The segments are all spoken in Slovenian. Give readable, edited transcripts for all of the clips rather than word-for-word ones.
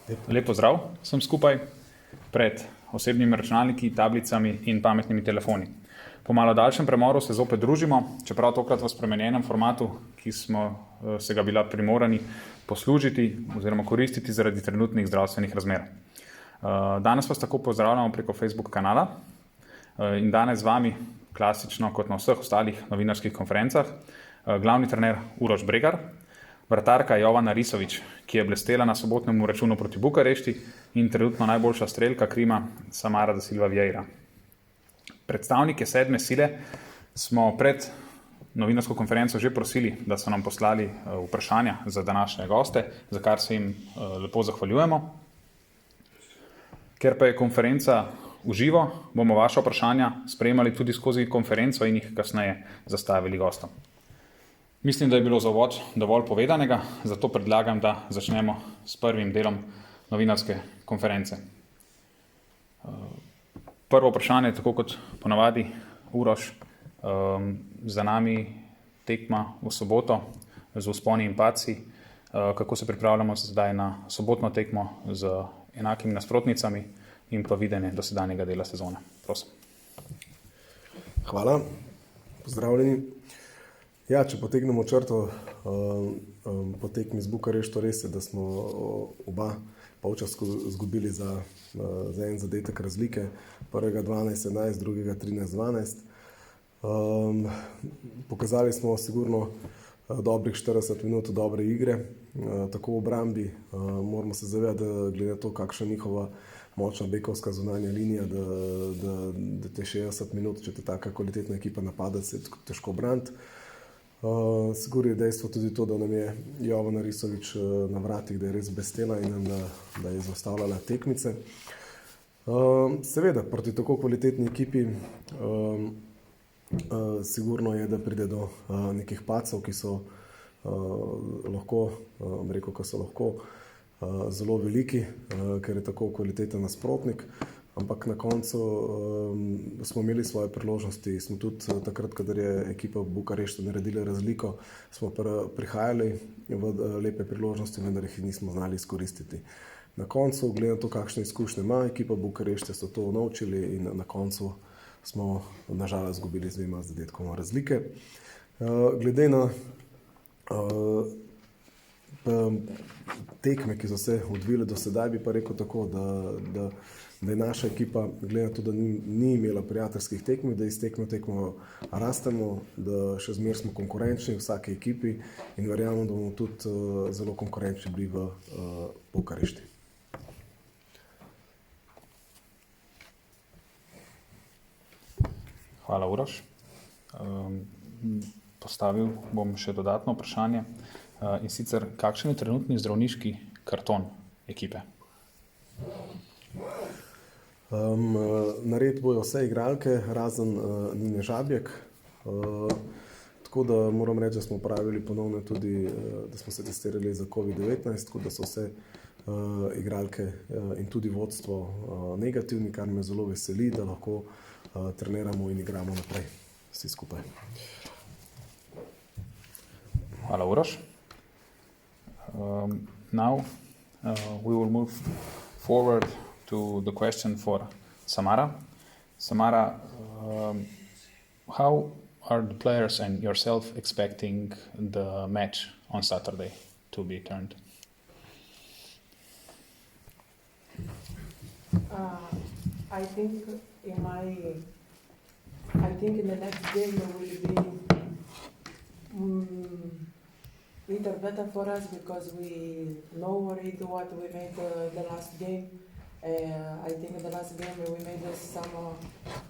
Lep pozdrav vsem skupaj pred osebnimi računalniki, tablicami in pametnimi telefoni. Po malo daljšem premoru se zopet družimo, čeprav tokrat v spremenjenem formatu, ki smo se ga bila primorani poslužiti oziroma koristiti zaradi trenutnih zdravstvenih razmer. Danes vas tako pozdravljamo preko Facebook kanala in danes z vami, klasično kot na vseh ostalih novinarskih konferencah, glavni trener Uroš Bregar, vratarka Jovana Risović, ki je blestela na sobotnem računu proti Bukarešti, in trenutno najboljša strelka Krima Samara da Silva Vieira. Predstavnike sedme sile smo pred novinarsko konferenco že prosili, da so nam poslali vprašanja za današnje goste, za kar se jim lepo zahvaljujemo. Ker pa je konferenca v živo, bomo vaše vprašanja sprejemali tudi skozi konferenco in jih kasneje zastavili gostom. Mislim, da je bilo za uvod dovolj povedanega, zato predlagam, da začnemo s prvim delom novinarske konference. Prvo vprašanje, tako kot ponavadi, Uroš, za nami tekma v soboto z vzponi in padci. Kako se pripravljamo zdaj na sobotno tekmo z enakimi nasprotnicami in pa videnje dosedanjega dela sezone? Prosim. Hvala, pozdravljeni. Ja, če potegnemo črto po tekmi z Bukarešto, res je, da smo oba polčas izgubili za en zadetek razlike. Prvega 12-11, drugega 13-12. Pokazali smo sigurno dobrih 40 minut dobre igre, tako v obrambi. Moramo se zavedati, da glede to, kakšna njihova močna bekovska zunanja linija, da te 60 minut, če te taka kvalitetna ekipa napada, se je težko braniti. Sigurno je dejstvo tudi to, da nam je Jovana Risović na vratih, da je res blestela in da je zaustavljala tekmice. Seveda, proti tako kvalitetni ekipi sigurno je, da pride do nekih padcev, ki so lahko zelo veliki, ker je tako kvaliteten nasprotnik. Ampak na koncu smo imeli svoje priložnosti, smo tudi takrat, kadar je ekipa Bukarešta naredila razliko, smo prihajali v lepe priložnosti, vendar jih nismo znali izkoristiti. Na koncu, glede na to, kakšne izkušnje ima ekipa Bukarešte, so to naučili in na koncu smo nažalost izgubili z 2 zadetkoma razlike. Glede na tekme, ki so se odvile do sedaj, bi pa rekel tako, da je naša ekipa, glede na to, da ni imela prijateljskih tekm, da iz tekme v tekmo rastemo, da še zmeraj smo konkurenčni v vsaki ekipi in verjamem, da bomo tudi zelo konkurenčni bili v Bukarešti. Hvala, Uroš. Postavil bom še dodatno vprašanje, in sicer, kakšen je trenutni zdravniški karton ekipe? Nared bojo vse igralke, razen Nine Žabjek. Tako da moram reči, da smo pravili ponovno tudi, da smo se testirali za COVID-19, tako da so vse igralke in tudi vodstvo negativni, kar me zelo veseli, da lahko treniramo in igramo naprej vsi skupaj. Hvala, Uroš. Now we will move forward to the question for Samara. Samara, how are the players and yourself expecting the match on Saturday to be turned? I think in the next game will be little better for us because we know already what we made the last game. I think in the last game we made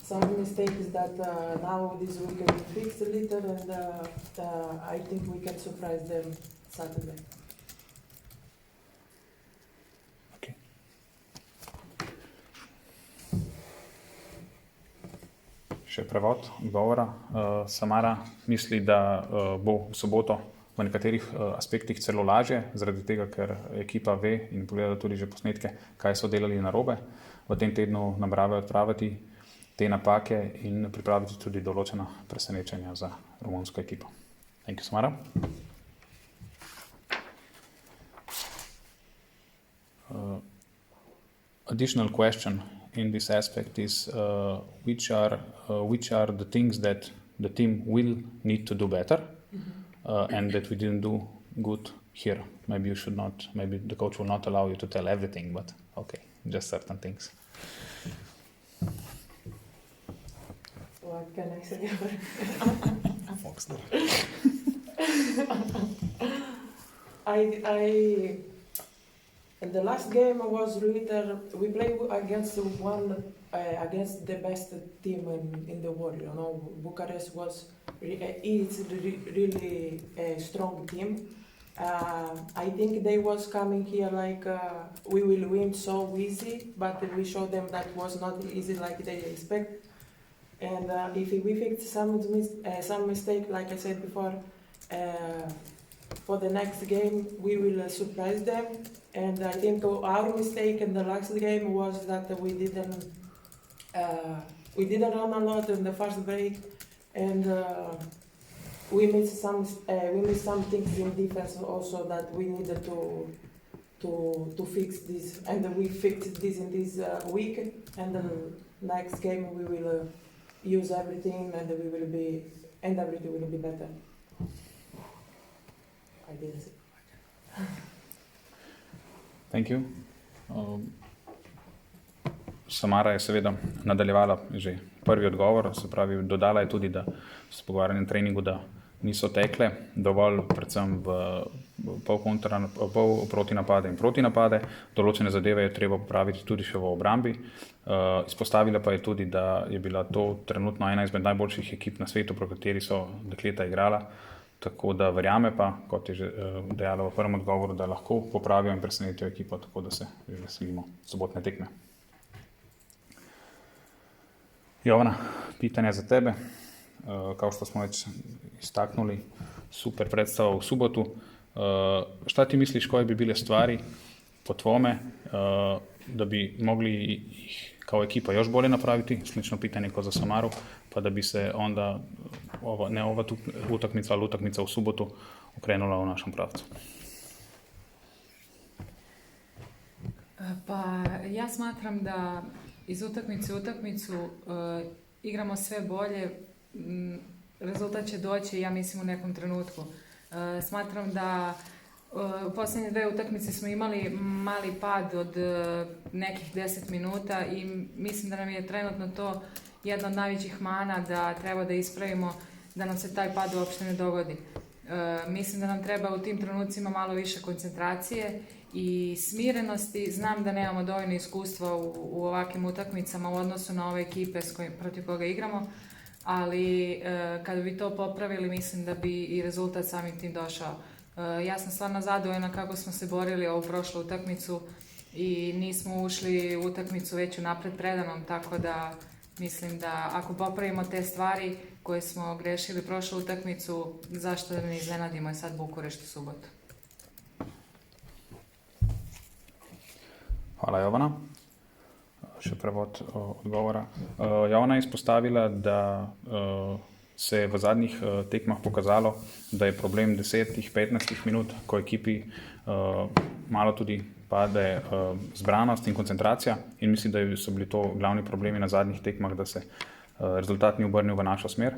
some mistakes that now this week we fixed a little, and I think we can surprise them Saturday. Okay. Še prevod govora. Samara misli, da bo v soboto v nekaterih aspektih celo lažje, zaradi tega, ker ekipa ve in pogleda tudi že posnetke, kaj so delali narobe. V tem tednu nameravajo odpraviti te napake in pripraviti tudi določena presenečenja za romunsko ekipo. Thank you, Samara. additional question in this aspect is which are the things that the team will need to do better and that we didn't do good here. Maybe you should not, maybe the coach will not allow you to tell everything, but okay, just certain things. What can I say? Foxner. I in the last game was little. We played against against the best team in the world. You know, Bucharest was it's really a strong team. I think they was coming here like we will win so easy, but we showed them that was not easy like they expect. And if we fix some mistake, like I said before, for the next game we will surprise them. And I think our mistake in the last game was that we didn't run a lot in the first break, and we missed some things in defense also that we needed to fix this, and we fixed this in this week. And the next game we will use everything, and everything will be better. I didn't say. Thank you. Samara je seveda nadaljevala že prvi odgovor, se pravi, dodala je tudi, da so pogovarjali na treningu, da niso tekle dovolj, predvsem v pol protinapade in protinapade. Določene zadeve je treba popraviti tudi še v obrambi. Izpostavila pa je tudi, da je bila to trenutno ena izmed najboljših ekip na svetu, pro kateri so dekleta igrala. Tako da verjame pa, kot je že dejala v prvem odgovoru, da lahko popravijo in presenetijo ekipo, tako da se že veselimo sobotne tekme. Jovana, pitanje za tebe. Kao što smo već istaknuli, super predstava u subotu. Šta ti misliš koje bi bile stvari po tvome da bi mogli ih kao ekipa još bolje napraviti? Slično pitanje kao za Samaru, pa da bi se onda ova utakmica, ali utakmica u subotu okrenula u našem pravcu. Pa ja smatram da iz utakmice u utakmicu igramo sve bolje, rezultat će doći, ja mislim, u nekom trenutku. Smatram da u posljednje 2 utakmice smo imali mali pad od nekih 10 minuta i mislim da nam je trenutno to jedna od najvećih mana, da treba da ispravimo da nam se taj pad uopšte ne dogodi. Mislim da nam treba u tim trenucima malo više koncentracije i smirenosti. Znam da nemamo dovoljno iskustva u ovakvim utakmicama u odnosu na ove ekipe protiv koga igramo, ali kada bi to popravili, mislim da bi i rezultat samim tim došao. Ja sam stvarno zadovoljna kako smo se borili ovu prošlu utakmicu i nismo ušli u utakmicu već unapred predanom, tako da mislim da ako popravimo te stvari koje smo grešili prošlu utakmicu, zašto da ne iznenadimo i sad Bukurešt u subotu. Hvala, Jovana. Še prevod odgovora. Jovana je izpostavila, da se je v zadnjih tekmah pokazalo, da je problem 10-15 minut, ko ekipi malo tudi pade zbranost in koncentracija, in mislim, da so bili to glavni problemi na zadnjih tekmah, da se rezultat ni obrnil v našo smer.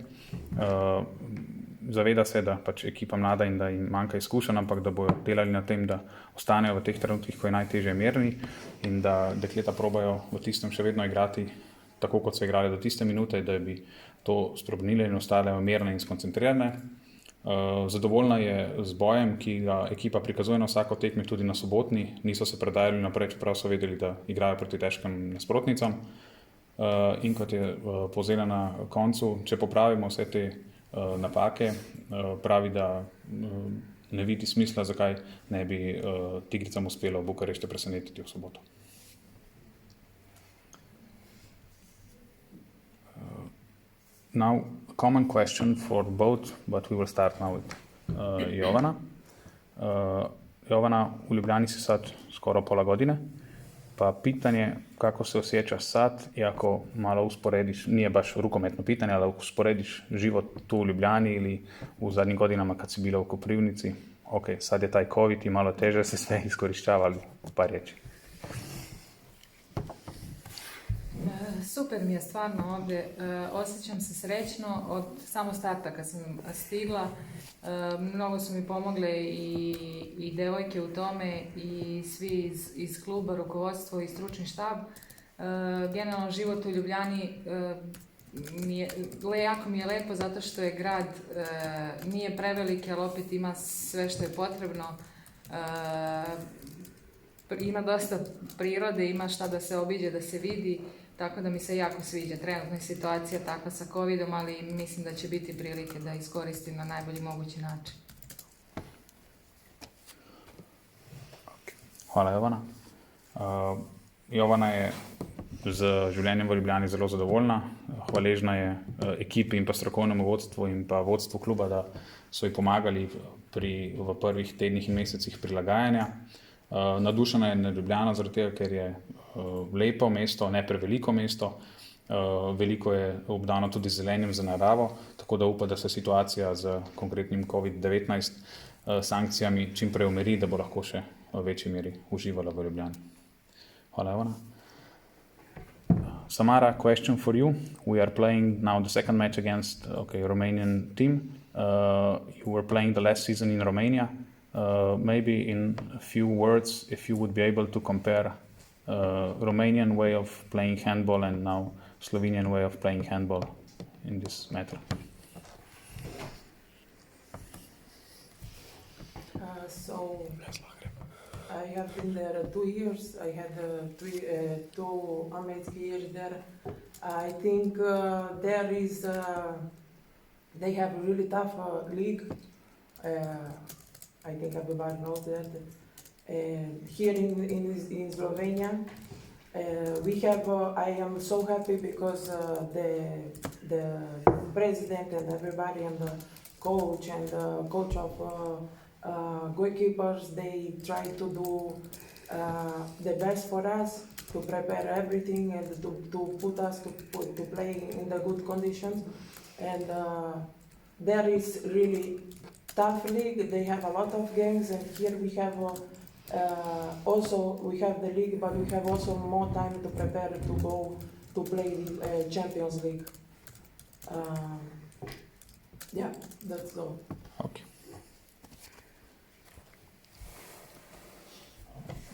Zaveda se, da pač ekipa mlada in da jim manjka izkušenj, ampak da bojo delali na tem, da ostanejo v teh trenutkih, ko je najtežje merni, in da dekleta probajo v tistem še vedno igrati tako, kot so igrali do tiste minute, da bi to spremenile in ostale mirne in skoncentrirane. Zadovoljna je z bojem, ki ga ekipa prikazuje na vsako tekmi, tudi na sobotni. Niso se predajali naprej, čeprav so vedeli, da igrajo proti težkim nasprotnicam. In kot je povzela na koncu, če popravimo vse te napake, pravi, da ne vidi smisla, zakaj ne bi Tigricam uspelo v Bukarešti presenetiti v soboto. Now, common question for both, but we will start now with Jovana. Jovana, u Ljubljani si sad skoro pola godine, pa pitanje kako se osjećaš sad, i ako malo usporediš, nije baš rukometno pitanje, ali usporediš život tu u Ljubljani ili u zadnjim godinama kad si bila u Koprivnici, ok, sad je taj COVID i malo teže se sve iskorištavali, par riječi. Super mi je stvarno ovdje, osjećam se srećno od samog starta kad sam stigla. Mnogo su mi pomogle i devojke u tome i svi iz kluba, rukovodstvo i stručni štab. Generalno život u Ljubljani jako mi je lepo zato što je grad, nije prevelik, ali opet ima sve što je potrebno. Ima dosta prirode, ima šta da se obiđe, da se vidi, tako da mi se jako sviđa. Trenutna je situacija takva sa covidom, ali mislim da će biti prilike da iskoristim na najbolji mogući način. Hvala, Jovana. Jovana je z življenjem v Ljubljani zelo zadovoljna. Hvaležna je ekipi in pa strokovnemu vodstvu in pa vodstvu kluba, da so ji pomagali v prvih tednih in mesecih prilagajanja. Navdušena je nad Ljubljano zaradi tega, ker je lepo mesto, ne preveliko mesto. Veliko je obdano tudi zelenjem za naravo, tako da upa, da se situacija z konkretnim COVID-19 sankcijami čim prej umiri, da bo lahko še v večji meri uživala v Ljubljani. Hvala, Jovana. Samara, question for you. We are playing now the second match against Romanian team. You were playing the last season in Romania. Maybe in a few words, if you would be able to compare Romanian way of playing handball and now Slovenian way of playing handball in this matter. So I have been there 2 years. I had two amazing years there. I think they have a really tough league. I think everybody knows that. Here in Slovenia, I am so happy because the president and everybody and the coach of goalkeepers, they try to do the best for us, to prepare everything and to put us to play in the good conditions. And there is really tough league. They have a lot of games, and here we have also we have the league, but we have also more time to prepare to go to play the Champions League. Yeah, that's all. Okay.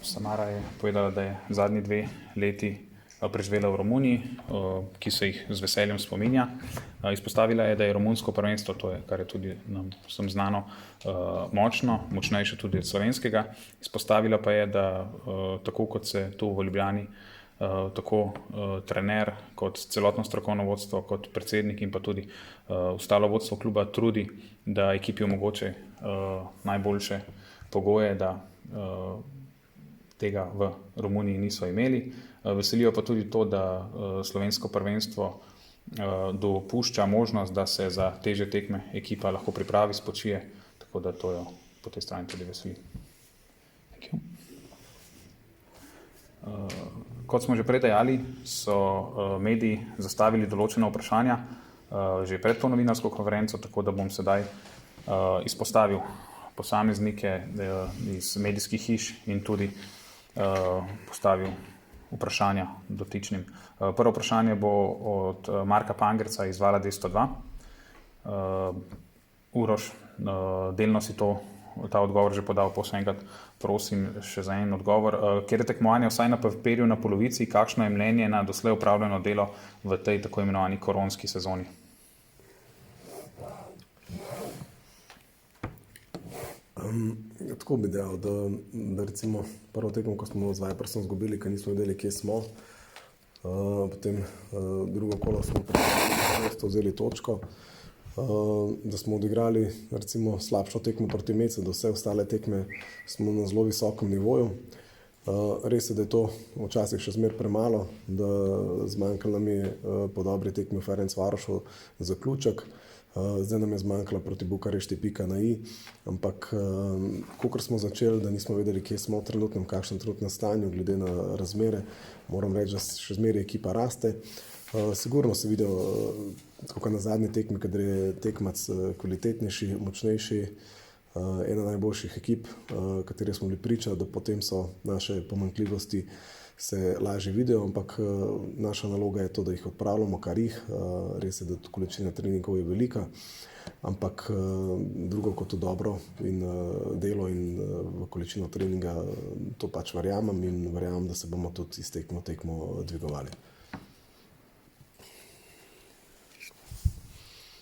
Samara je povedala, da je zadnji 2 leti preživela v Romuniji, ki se jih z veseljem spominja. Izpostavila je, da je romunsko prvenstvo, to je, kar je tudi nam vsem znano, močno, močnejše tudi od slovenskega. Izpostavila pa je, da tako kot se tu v Ljubljani, tako trener kot celotno strokovno vodstvo, kot predsednik in pa tudi ostalo vodstvo kluba trudi, da ekipi omogoče najboljše pogoje, da tega v Romuniji niso imeli. Veselijo pa tudi to, da slovensko prvenstvo dopušča možnost, da se za težje tekme ekipa lahko pripravi, spočije, tako da to jo po tej strani tudi veseli. Kot smo že prej dejali, so mediji zastavili določena vprašanja že pred to novinarsko konferenco, tako da bom sedaj izpostavil posameznike iz medijskih hiš in tudi postavil vprašanja dotičnim. Prvo vprašanje bo od Marka Pangerca iz Vala 202. Uroš, delno si ta odgovor že podal, posem enkrat prosim še za en odgovor. Kjer je tekmovanje vsaj na papirju na polovici, kakšno je mnenje na doslej opravljeno delo v tej tako imenovani koronski sezoni? Tako bi dejal, da recimo prvo tekmo, ko smo z Vipersom izgubili, ker nismo vedeli, kje smo, potem drugo kolo smo vzeli točko, da smo odigrali recimo slabšo tekmo proti Mecu, da vse ostale tekme smo na zelo visokem nivoju. Res je, da je to včasih še zmer premalo, da zmanjkalo nam je po dobri tekmi v Ferencvarošu zaključek. Zdaj nam je zmanjkala proti Bukarešti pika na i, ampak kakor smo začeli, da nismo vedeli, kje smo v trenutnem, kakšnem trenutnem stanju, glede na razmere, moram reči, da še zmeraj ekipa raste. Sigurno se videl, tako na zadnji tekmi, kadar je tekmac kvalitetnejši, močnejši, ena najboljših ekip, katere smo bili priča, da potem so naše pomanjkljivosti se lažje vidijo, ampak naša naloga je to, da jih odpravljamo, kar jih. Res je, da količina treningov je velika, ampak drugo kot to dobro in delo in v količino treninga, to pač verjamem in verjamem, da se bomo tudi iz tekmo dvigovali.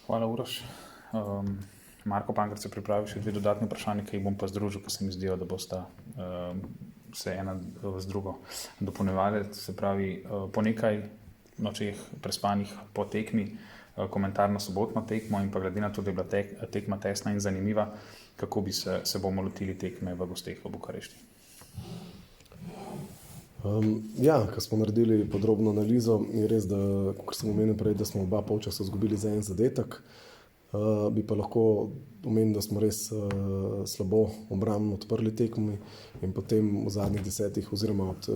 Hvala, Uroš. Marko Pankrc je pripravil še 2 dodatne vprašanja, ki jih bom pa združil, ker se mi zdijo, da bosta se ena z drugo dopolnjevali. Se pravi, po nekaj nočeh prespanih po tekmi, komentar na sobotno tekmo in pa glede na to, da je bila tekma tesna in zanimiva, kako bi se bomo lotili tekme v gosteh v Bukarešti? Ko smo naredili podrobno analizo, je res, da, kot sem omenil prej, da smo oba polčasa izgubili za en zadetek. Bi pa lahko omenil, da smo res slabo obrambno odprli tekmi in potem v zadnjih 10 oziroma od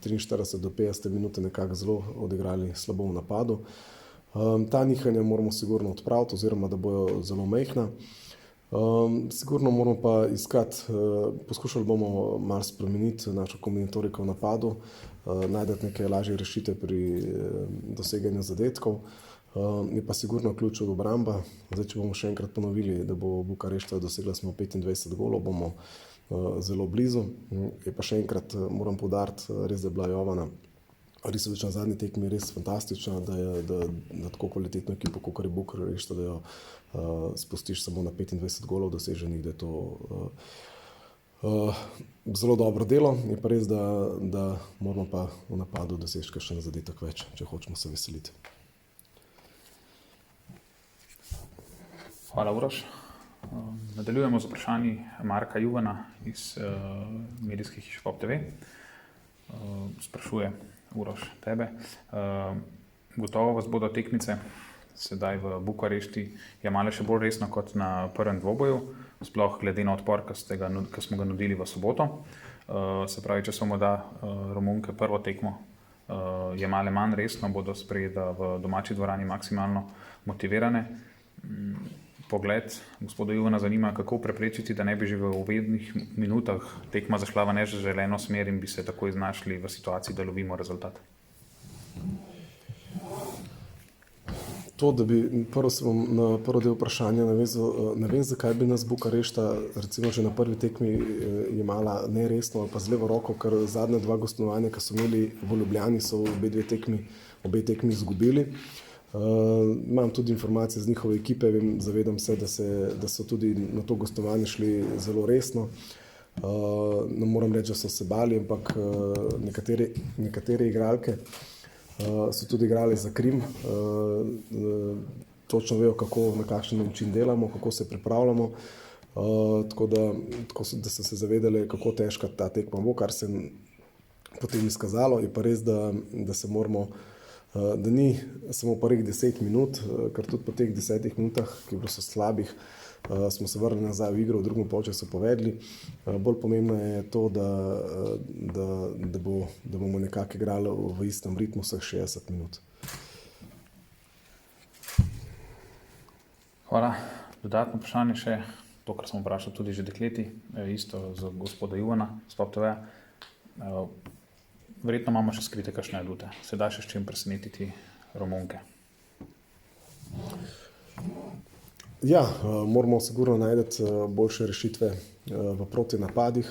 43 do 50 minute nekako zelo odigrali slabo v napadu. Ta nihanja moramo sigurno odpraviti oziroma da bojo zelo majhna. Sigurno moramo pa iskati, poskušali bomo malo spremeniti našo kombinatoriko v napadu, najti neke lažje rešitve pri doseganju zadetkov. Je pa sigurno ključ od obramba. Zdaj, če bomo še enkrat ponovili, da bo Bukarešta dosegla smo 25 golov, bomo zelo blizu. Je pa še enkrat moram poudariti, res da je bila Jovana Risović na zadnji tekmi res fantastična, da tako kvalitetno ekipo, kot je Bukarešta, da jo spustiš samo na 25 golov doseženih, da je to zelo dobro delo. Je pa res, da moramo pa v napadu doseči kakšen zadetek več, če hočemo se veseliti. Hvala, Uroš. Nadaljujemo z vprašanji Marka Juvana iz medijskih hiš Pop TV. Sprašuje Uroš tebe. Gotovo vas bodo tekmice sedaj v Bukarešti jemale še bolj resno kot na prvem dvoboju, sploh glede na odpor, ki smo ga nudili v soboto. Se pravi, če so morda Romunke prvo tekmo jemale manj resno, bodo sprejeta v domači dvorani maksimalno motivirane. Pogled gospoda Juvana zanima, kako preprečiti, da ne bi že v uvednih minutah tekma zašla v neželeno smer in bi se takoj znašli v situaciji, da lovimo rezultat. To, da bi prvo se bom na prvo del vprašanja navezal, ne vem, zakaj bi nas Bukarešta recimo že na prvi tekmi jemala neresno ali pa z levo roko, ker zadnja 2 gostovanja, ki so imeli v Ljubljani, so obe tekmi izgubili. Imam tudi informacije z njihove ekipe, zavedam se, da so tudi na to gostovanje šli zelo resno. Ne moram reči, da so se bali, ampak nekatere igralke so tudi igrali za Krim. Točno vejo, na kakšen način delamo, kako se pripravljamo. Tako da so se zavedali, kako težka ta tekma bo, kar se potem izkazalo. Je pa res, da se moramo, da ni samo prvih 10 minut, ker tudi po teh 10 minutah, ki so slabih, smo se vrnili nazaj v igro, v drugem polčasu povedli. Bolj pomembno je to, da bomo nekako igrali v istem ritmu vseh 60 minut. Hvala. Dodatno vprašanje še, to, kar smo vprašali tudi že dekleti, isto za gospoda Juvana z Pop TV. Verjetno imamo še skrite kakšne adute. Se da še s čim presenetiti Romunke? Ja, moramo sigurno najti boljše rešitve v protinapadih.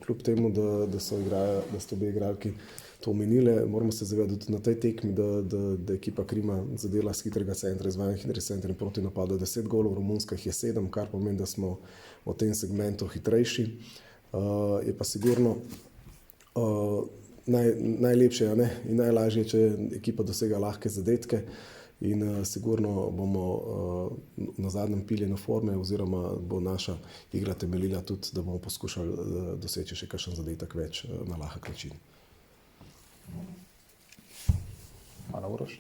Kljub temu, da so obe igralki to omenile, moramo se zavedati tudi na tej tekmi, da ekipa Krima zadela z hitrega centra, izvajanja hitrih centra in protinapadu 10 golov, Romunska jih je 7, kar pomeni, da smo v tem segmentu hitrejši. Je pa sigurno najlepše in najlažje, če ekipa dosega lahke zadetke in sigurno bomo na zadnjem piljenju forme oziroma bo naša igra temeljila tudi, da bomo poskušali doseči še kakšen zadetek več na lahek način. Hvala, Uroš.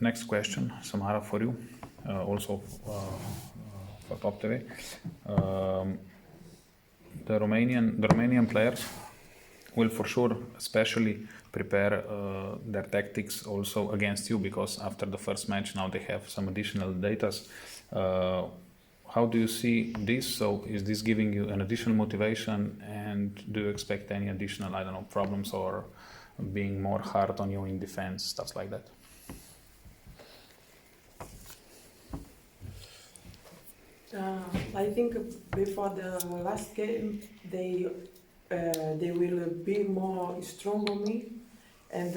Next question, Samara, for you, also for Pop TV. The Romanian players will for sure especially prepare their tactics also against you, because after the first match now they have some additional data. how do you see this? So is this giving you an additional motivation, and do you expect any additional, I don't know, problems or being more hard on you in defense, stuff like that? I think before the last game, they will be more strong on me, and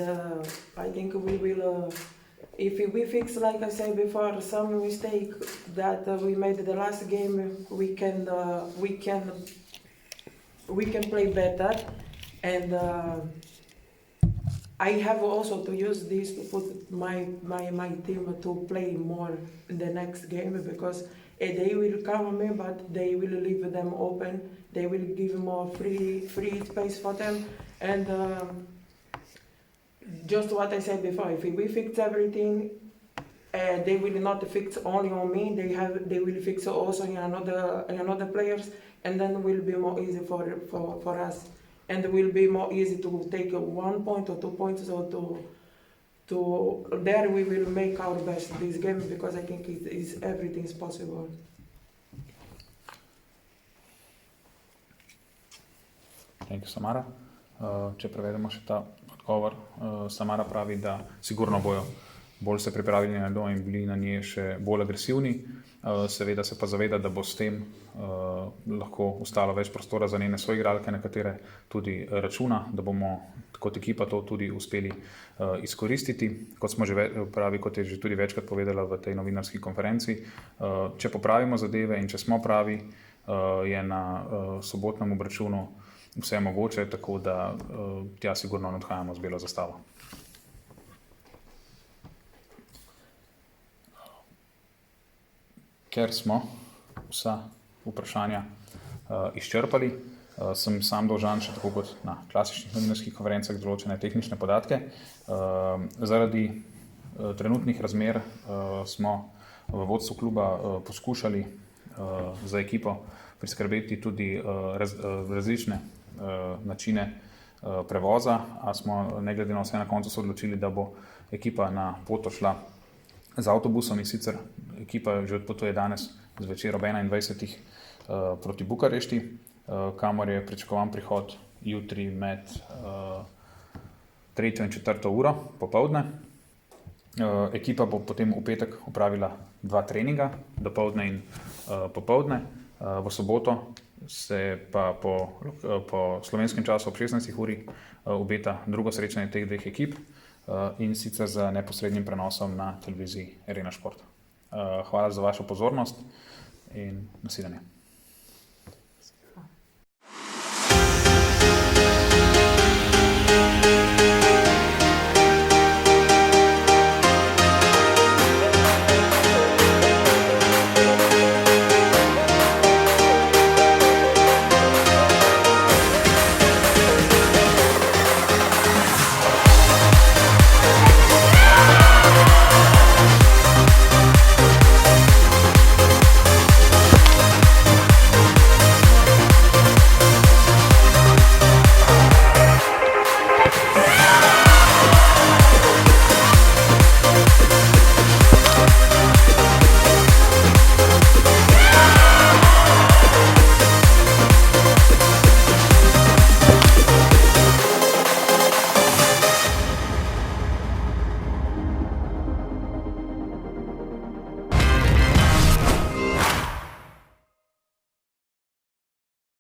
I think we will. If we fix, like I said before, some mistake that we made the last game, we can play better, and I have also to use this to put my team to play more in the next game, because they will cover me, but they will leave them open. They will give more free space for them, and just what I said before. If we fix everything, they will not fix only on me. They will fix also in another players, and then will be more easy for us, and it will be more easy to take 1 point or 2 points, or there we will make our best this game, because I think everything is possible. Thank you, Samara. Če prevedemo še ta odgovor, Samara pravi, da sigurno bojo bolj se pripravili na njo in bili na nje še bolj agresivni. Seveda se pa zaveda, da bo s tem lahko ostalo več prostora za njene soigralke, na katere tudi računa, da bomo kot ekipa to tudi uspeli izkoristiti. Kot je že tudi večkrat povedala v tej novinarski konferenci, če popravimo zadeve in če smo pravi, je na sobotnem obračunu vse mogoče, tako da tja sigurno ne odhajamo z belo zastavo. Ker smo vsa vprašanja izčrpali, sem sam dolžan še tako kot na klasičnih novinarskih konferencah določene tehnične podatke. Zaradi trenutnih razmer smo v vodstvu kluba poskušali za ekipo priskrbeti tudi različne načine prevoza, a smo ne glede na vse na koncu se odločili, da bo ekipa na pot šla z avtobusom, in sicer ekipa že odpotuje danes zvečer ob 21. Proti Bukarešti, kamor je pričakovan prihod jutri med 3. in 4. uro popoldne. Ekipa bo potem v petek opravila 2 treninga, dopoldne in popoldne. V soboto se pa po slovenskem času ob 16. uri obeta drugo srečanje teh dveh ekip, in sicer z neposrednim prenosom na televiziji Arena Šport. Hvala za vašo pozornost in nasvidenje.